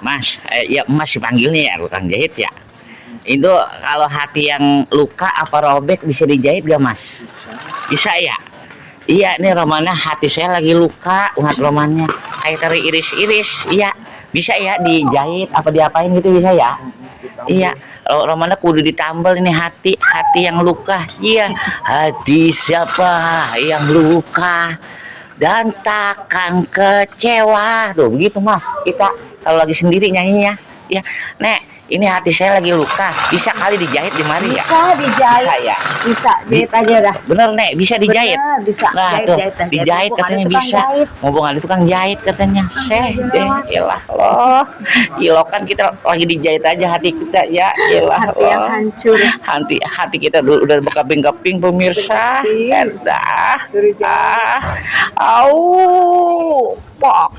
Mas, ya Mas dipanggilnya ya, tukang jahit ya. Itu kalau hati yang luka apa robek bisa dijahit gak Mas? Bisa ya? Iya, nih romannya hati saya lagi luka, umat romannya kayak teri iris-iris. Iya, bisa ya dijahit apa diapain gitu bisa ya? Iya, romannya kudu ditambal ini hati yang luka. Iya, hati siapa yang luka dan takkan kecewa. Tuh begitu Mas. Kita kalau lagi sendiri nyanyinya. Ya, Nek, ini hati saya lagi luka. Bisa kali dijahit di mari ya? Bisa dijahit. Bisa ya? Bisa, jahit aja dah. Bener Nek, bisa dijahit. Bener, bisa. Nah, Jahit, tuh, jahit, jahit. dijahit Mumpung katanya ada tukang bisa. jahit. Mumpung ada tukang jahit katanya. Ilah loh. Ilokan kita lagi dijahit aja hati kita ya. Ilah Hati yang loh. hancur. Hati kita dulu udah berkeping-keping pemirsa. Berkeping. Dah. Suruh jahit. Au. Pok.